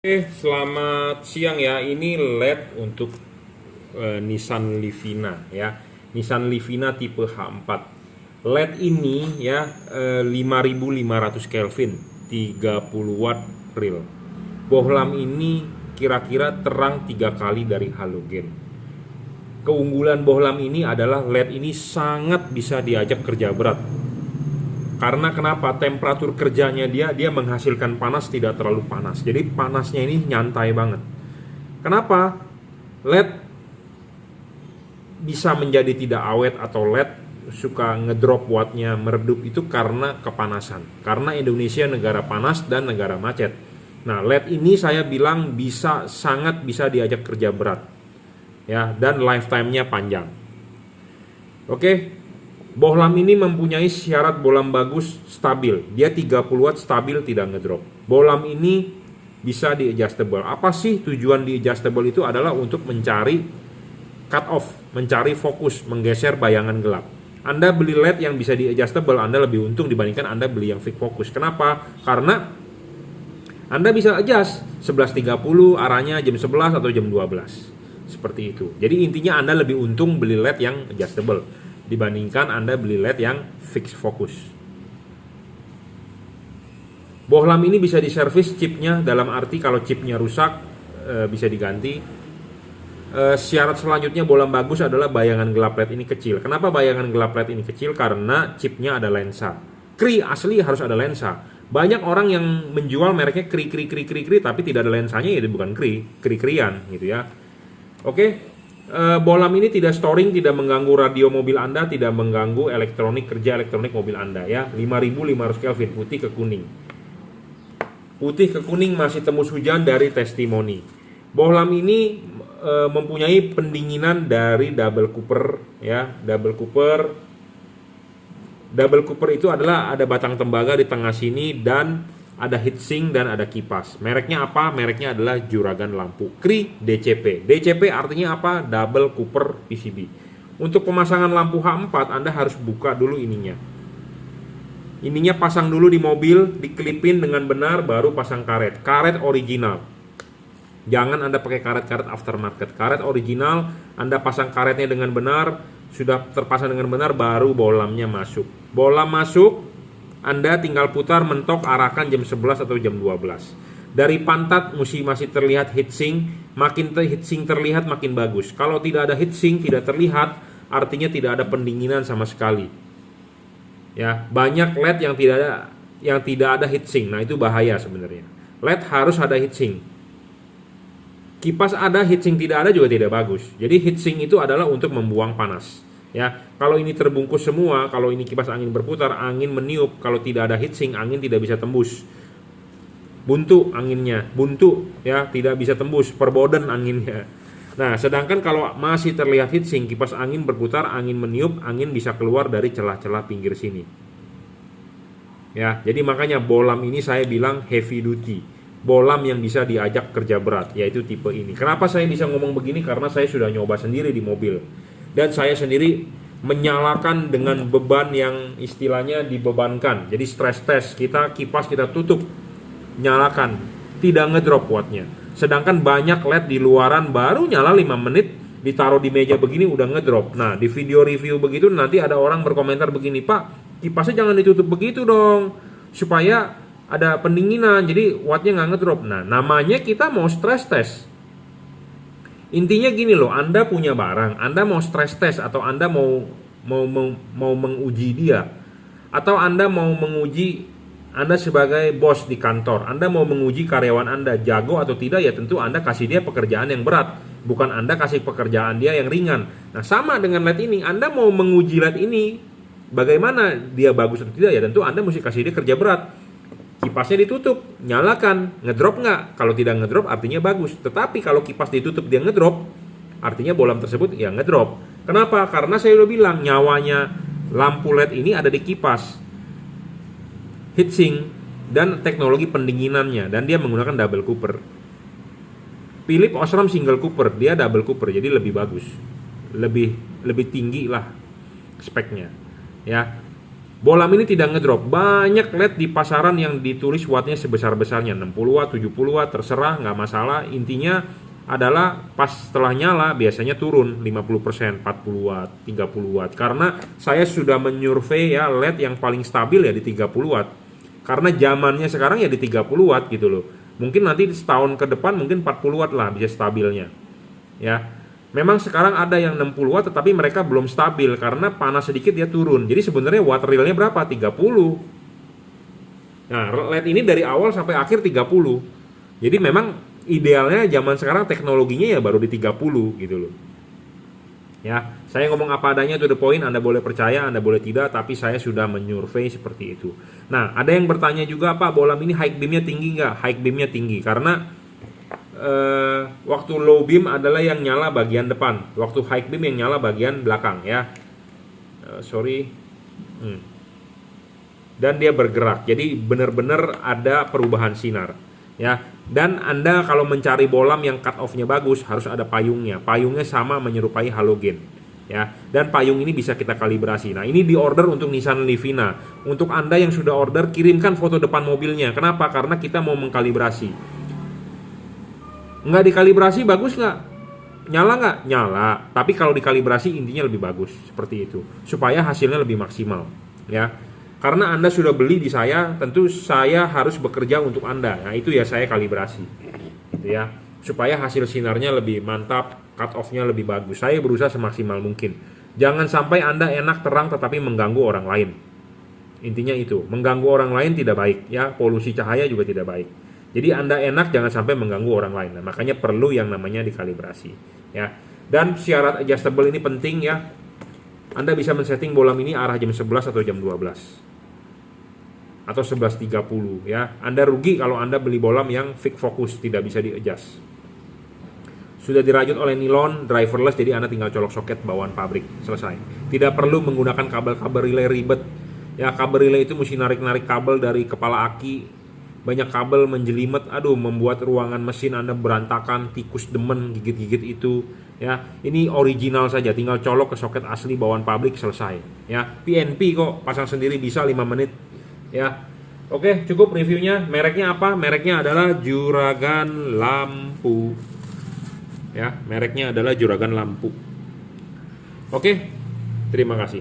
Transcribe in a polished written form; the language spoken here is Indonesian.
Selamat siang ya. Ini LED untuk Nissan Livina ya. Nissan Livina tipe H4. LED ini ya 5500 Kelvin, 30 watt real. Bohlam ini kira-kira terang 3 kali dari halogen. Keunggulan bohlam ini adalah LED ini sangat bisa diajak kerja berat. Karena kenapa? Temperatur kerjanya dia menghasilkan panas tidak terlalu panas. Jadi panasnya ini nyantai banget. Kenapa? LED bisa menjadi tidak awet atau LED suka ngedrop wattnya, meredup itu karena kepanasan. Karena Indonesia negara panas dan negara macet. Nah, LED ini saya bilang sangat bisa diajak kerja berat. Ya, dan lifetime-nya panjang. Oke. Bohlam ini mempunyai syarat bohlam bagus, stabil. Dia 30 watt stabil, tidak ngedrop. Bohlam ini bisa di adjustable. Apa sih tujuan di adjustable itu? Adalah untuk mencari cut off, mencari fokus, menggeser bayangan gelap. Anda beli LED yang bisa di adjustable, Anda lebih untung dibandingkan Anda beli yang fix fokus. Kenapa? Karena Anda bisa adjust 11.30 arahnya jam 11 atau jam 12. Seperti itu. Jadi intinya Anda lebih untung beli LED yang adjustable dibandingkan Anda beli LED yang fix fokus. Bohlam ini bisa diservis chipnya, dalam arti kalau chipnya rusak bisa diganti. Syarat selanjutnya bohlam bagus adalah bayangan gelap LED ini kecil. Kenapa bayangan gelap LED ini kecil? Karena chipnya ada lensa. Kri asli harus ada lensa. Banyak orang yang menjual mereknya kri tapi tidak ada lensanya, ya bukan kri-krian gitu ya. Oke. Bohlam ini tidak storing, tidak mengganggu radio mobil Anda, tidak mengganggu kerja elektronik mobil Anda ya. 5500 Kelvin, putih ke kuning. Putih ke kuning masih tembus hujan dari testimoni. Bohlam ini mempunyai pendinginan dari double cooper ya. Double cooper itu adalah ada batang tembaga di tengah sini dan ada heatsink dan ada kipas. Mereknya apa? Mereknya adalah Juragan Lampu. Kri DCP. DCP artinya apa? Double Cooper PCB. Untuk pemasangan lampu H4 Anda harus buka dulu ininya. Ininya pasang dulu di mobil, dikelipin dengan benar, baru pasang karet. Karet original. Jangan Anda pakai karet-karet aftermarket. Karet original, Anda pasang karetnya dengan benar, sudah terpasang dengan benar, baru bohlamnya masuk. Bohlam masuk, Anda tinggal putar, mentok, arahkan jam 11 atau jam 12. Dari pantat masih terlihat heatsink. Makin heatsink terlihat makin bagus. Kalau tidak ada heatsink, tidak terlihat, artinya tidak ada pendinginan sama sekali. Ya, banyak LED yang tidak ada heatsink. Nah, itu bahaya sebenarnya. LED harus ada heatsink. Kipas ada, heatsink tidak ada juga tidak bagus. Jadi heatsink itu adalah untuk membuang panas. Ya, kalau ini terbungkus semua, kalau ini kipas angin berputar, angin meniup, kalau tidak ada heatsink, angin tidak bisa tembus. Buntu anginnya, ya, tidak bisa tembus, perboden anginnya. Nah, sedangkan kalau masih terlihat heatsink, kipas angin berputar, angin meniup, angin bisa keluar dari celah-celah pinggir sini. Ya, jadi makanya bohlam ini saya bilang heavy duty. Bohlam yang bisa diajak kerja berat, yaitu tipe ini. Kenapa saya bisa ngomong begini? Karena saya sudah nyoba sendiri di mobil. Dan saya sendiri menyalakan dengan beban yang istilahnya dibebankan. Jadi stress test, kipas kita tutup, nyalakan, tidak ngedrop wattnya. Sedangkan banyak LED di luaran baru nyala 5 menit, ditaruh di meja begini udah ngedrop. Nah, di video review begitu nanti ada orang berkomentar begini, "Pak, kipasnya jangan ditutup begitu dong, supaya ada pendinginan, jadi wattnya nggak ngedrop." Nah, namanya kita mau stress test. Intinya gini loh, Anda punya barang, Anda mau stress test atau Anda mau menguji dia, atau Anda mau menguji, Anda sebagai bos di kantor, Anda mau menguji karyawan Anda jago atau tidak, ya tentu Anda kasih dia pekerjaan yang berat, bukan Anda kasih pekerjaan dia yang ringan. Nah, sama dengan LED ini, Anda mau menguji LED ini bagaimana dia bagus atau tidak, ya tentu Anda mesti kasih dia kerja berat. Kipasnya ditutup, nyalakan, ngedrop nggak? Kalau tidak ngedrop artinya bagus. Tetapi kalau kipas ditutup dia ngedrop, artinya bohlam tersebut ya ngedrop. Kenapa? Karena saya udah bilang nyawanya lampu LED ini ada di kipas, heatsink, dan teknologi pendinginannya. Dan dia menggunakan double cooper. Philips Osram single cooper, dia double cooper, jadi lebih bagus, lebih tinggi lah speknya. Ya. Bolam ini tidak ngedrop. Banyak LED di pasaran yang ditulis wattnya sebesar-besarnya 60 watt, 70 watt, terserah, nggak masalah. Intinya adalah pas setelah nyala biasanya turun 50%, 40 watt, 30 watt. Karena saya sudah menyurvei ya LED yang paling stabil ya di 30 watt. Karena zamannya sekarang ya di 30 watt gitu loh. Mungkin nanti setahun ke depan mungkin 40 watt lah bisa stabilnya. Ya. Memang sekarang ada yang 60 watt tetapi mereka belum stabil karena panas sedikit dia turun. Jadi sebenarnya watt realnya berapa? 30. Nah, LED ini dari awal sampai akhir 30. Jadi memang idealnya zaman sekarang teknologinya ya baru di 30 gitu loh. Ya, saya ngomong apa adanya to the point, Anda boleh percaya, Anda boleh tidak, tapi saya sudah menyurvei seperti itu. Nah, ada yang bertanya juga, Pak, bolam ini high beamnya tinggi nggak? High beamnya tinggi, karena waktu low beam adalah yang nyala bagian depan, waktu high beam yang nyala bagian belakang ya. Dan dia bergerak, jadi benar-benar ada perubahan sinar ya. Dan Anda kalau mencari bolam yang cut off-nya bagus harus ada payungnya. Payungnya sama menyerupai halogen ya. Dan payung ini bisa kita kalibrasi. Nah, ini diorder untuk Nissan Livina. Untuk Anda yang sudah order, kirimkan foto depan mobilnya. Kenapa? Karena kita mau mengkalibrasi. Nggak dikalibrasi bagus nggak? Nyala nggak? Nyala. Tapi kalau dikalibrasi intinya lebih bagus. Seperti itu. Supaya hasilnya lebih maksimal ya. Karena Anda sudah beli di saya, tentu saya harus bekerja untuk Anda. Nah, itu ya saya kalibrasi. Gitu ya. Supaya hasil sinarnya lebih mantap, cut off-nya lebih bagus. Saya berusaha semaksimal mungkin. Jangan sampai Anda enak terang tetapi mengganggu orang lain. Intinya itu, mengganggu orang lain tidak baik ya, polusi cahaya juga tidak baik. Jadi Anda enak jangan sampai mengganggu orang lain. Nah, makanya perlu yang namanya dikalibrasi ya. Dan syarat adjustable ini penting ya. Anda bisa men-setting bolam ini arah jam 11 atau jam 12 atau 11.30 ya. Anda rugi kalau Anda beli bolam yang fix focus, tidak bisa di-adjust. Sudah dirajut oleh nilon, driverless, jadi Anda tinggal colok soket bawaan pabrik, selesai. Tidak perlu menggunakan kabel-kabel relay ribet. Ya, kabel relay itu mesti narik-narik kabel dari kepala aki. Banyak kabel menjelimet, aduh, membuat ruangan mesin Anda berantakan, tikus demen gigit-gigit itu ya. Ini original saja, tinggal colok ke soket asli bawaan pabrik, selesai ya. PNP kok, pasang sendiri bisa 5 menit ya. Oke, cukup reviewnya. Mereknya apa? Mereknya adalah Juragan Lampu ya. Mereknya adalah Juragan Lampu. Oke, terima kasih.